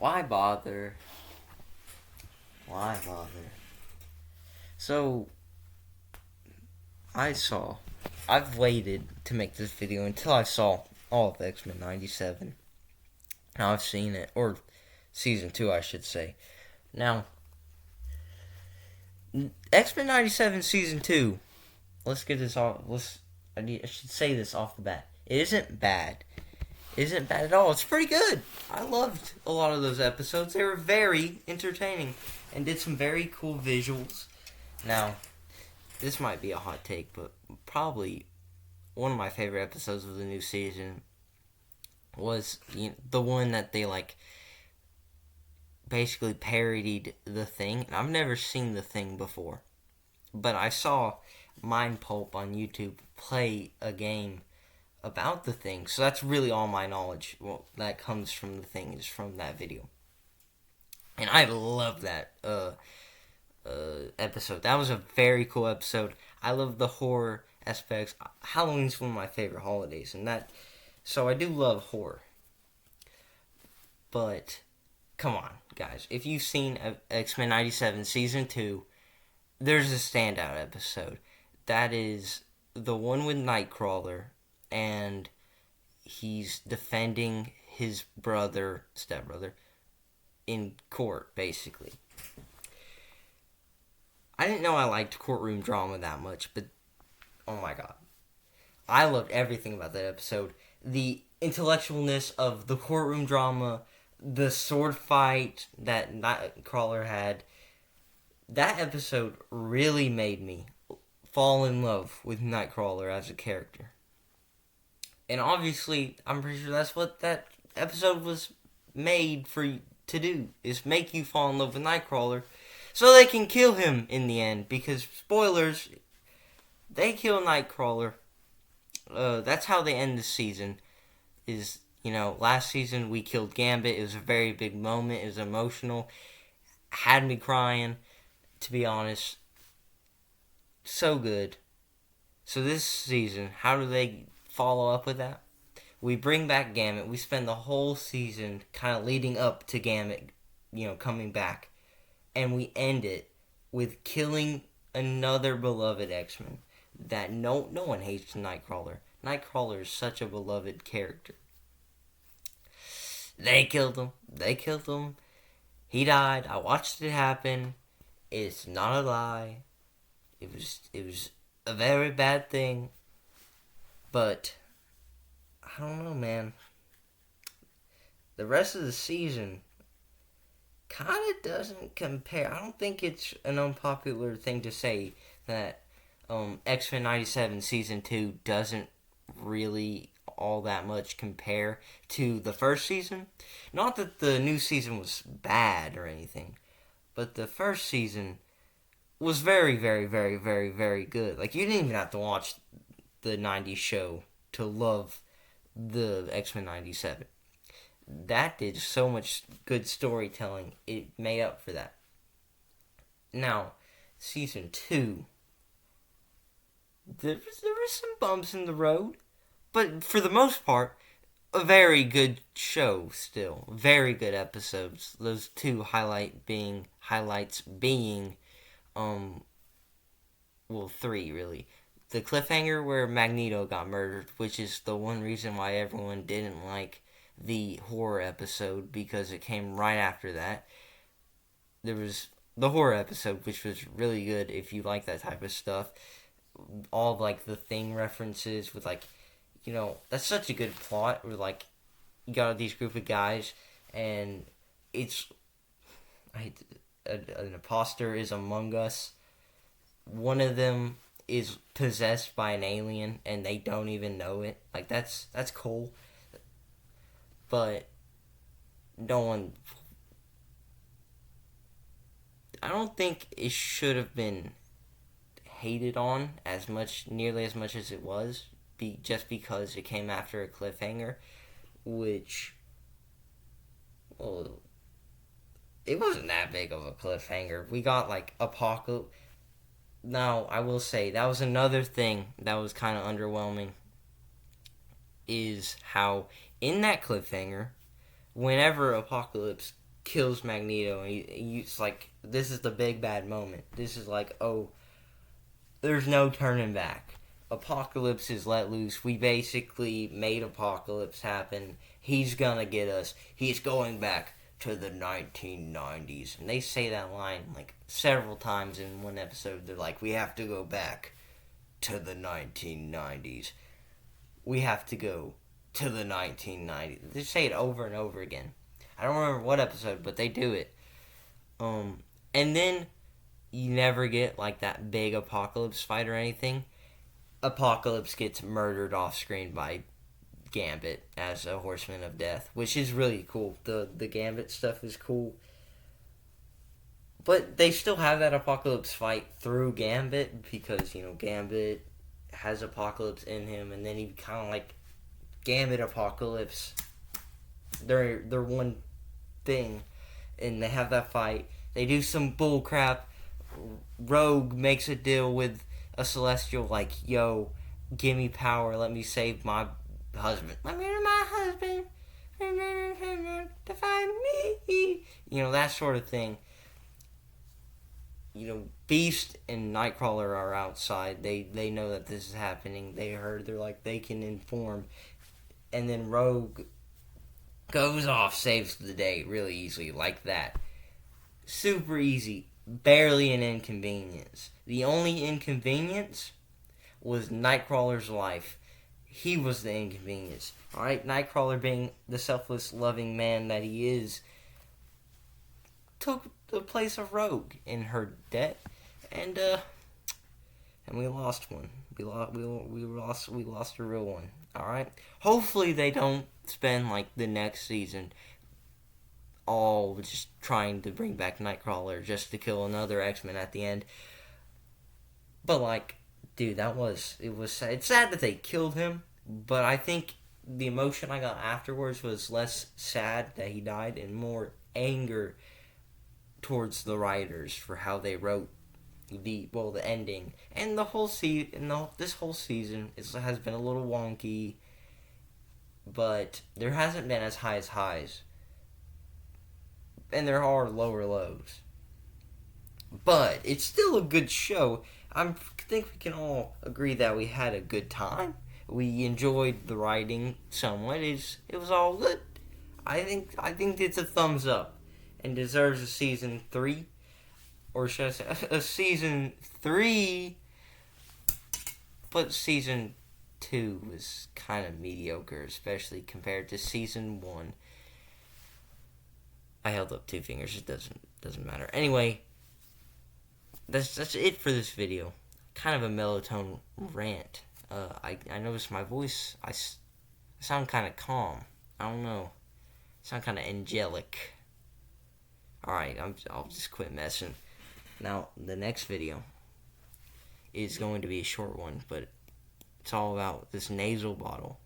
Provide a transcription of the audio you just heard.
Why bother? Why bother? So, I've waited to make this video until I saw all of X-Men 97. Now I've seen it, or Season 2, I should say. Now, X-Men 97 Season 2, let's get this off, I should say this off the bat. It isn't bad. It isn't bad at all. It's pretty good. I loved a lot of those episodes. They were very entertaining and did some very cool visuals. Now, this might be a hot take, but probably one of my favorite episodes of the new season was the one that they basically parodied The Thing. And I've never seen The Thing before, but I saw Mind Pulp on YouTube play a game about The Thing, so that's really all my knowledge that comes from The Thing is from that video. And I love that episode. That was a very cool episode. I love the horror aspects. Halloween's one of my favorite holidays, so I do love horror. But come on, guys, if you've seen X-Men 97 Season 2, there's a standout episode. That is the one with Nightcrawler, and he's defending his stepbrother, in court, basically. I didn't know I liked courtroom drama that much, but oh my god. I loved everything about that episode. The intellectualness of the courtroom drama, the sword fight that Nightcrawler had. That episode really made me fall in love with Nightcrawler as a character. And obviously, I'm pretty sure that's what that episode was made for you to do, is make you fall in love with Nightcrawler so they can kill him in the end. Because, spoilers, they kill Nightcrawler. That's how they end the season. Last season we killed Gambit. It was a very big moment. It was emotional. Had me crying, to be honest. So good. So this season, how do they follow up with that? We bring back Gambit. We spend the whole season kind of leading up to Gambit, coming back. And we end it with killing another beloved X-Men that no one hates Nightcrawler. Nightcrawler is such a beloved character. They killed him. He died. I watched it happen. It's not a lie. It was a very bad thing. But I don't know, man. The rest of the season kind of doesn't compare. I don't think it's an unpopular thing to say that X-Men 97 Season 2 doesn't really all that much compare to the first season. Not that the new season was bad or anything, but the first season was very, very, very, very, very good. You didn't even have to watch the 90s show to love the X-Men 97. That did so much good storytelling. It made up for that. Now, Season 2, there were some bumps in the road, but for the most part, a very good show still. Very good episodes. Those two highlights being, three really. The cliffhanger where Magneto got murdered, which is the one reason why everyone didn't like the horror episode, because it came right after that. There was the horror episode, which was really good if you like that type of stuff. All of, the Thing references with, that's such a good plot where, you got these group of guys, and it's, an imposter is among us. One of them is possessed by an alien, and they don't even know it. That's cool. But I don't think it should have been hated on nearly as much as it was, just because it came after a cliffhanger, which, it wasn't that big of a cliffhanger. We got, Apocalypse. Now, I will say, that was another thing that was kind of underwhelming, is how, in that cliffhanger, whenever Apocalypse kills Magneto, and it's like, this is the big bad moment. This is like, oh, there's no turning back. Apocalypse is let loose. We basically made Apocalypse happen. He's gonna get us. He's going back to the 1990s. And they say that line like several times in one episode. They're like, we have to go back to the 1990s. We have to go to the 1990s. They say it over and over again. I don't remember what episode, but they do it. And then you never get like that big Apocalypse fight or anything. Apocalypse gets murdered off screen by Gambit as a Horseman of Death, which is really cool. The Gambit stuff is cool. But they still have that Apocalypse fight through Gambit because, Gambit has Apocalypse in him, and then he kind of like Gambit Apocalypse. They're one thing, and they have that fight. They do some bull crap. Rogue makes a deal with a Celestial like, yo, give me power, let me save my husband. Let me my husband to find me. That sort of thing. Beast and Nightcrawler are outside. They know that this is happening. They're like, they can inform. And then Rogue goes off, saves the day really easily, like that. Super easy. Barely an inconvenience. The only inconvenience was Nightcrawler's life. He was the inconvenience. Alright, Nightcrawler, being the selfless, loving man that he is, took the place of Rogue in her debt, and we lost one. We lost a real one. Alright? Hopefully they don't spend like the next season all just trying to bring back Nightcrawler just to kill another X-Men at the end. But like, dude, it was sad. It's sad that they killed him, but I think the emotion I got afterwards was less sad that he died and more anger towards the writers for how they wrote the ending. And the whole this whole season has been a little wonky, but there hasn't been as high as highs. And there are lower lows. But it's still a good show. I think we can all agree that we had a good time. We enjoyed the writing somewhat. It was all good. I think it's a thumbs up and deserves a season 3. Or should I say a season 3? But season 2 was kind of mediocre, especially compared to season 1. I held up 2 fingers. It doesn't matter. Anyway, that's it for this video. Kind of a mellow-tone rant. I noticed my voice. I sound kind of calm. I don't know. I sound kind of angelic. All right, I'll just quit messing. Now the next video is going to be a short one, but it's all about this nasal bottle.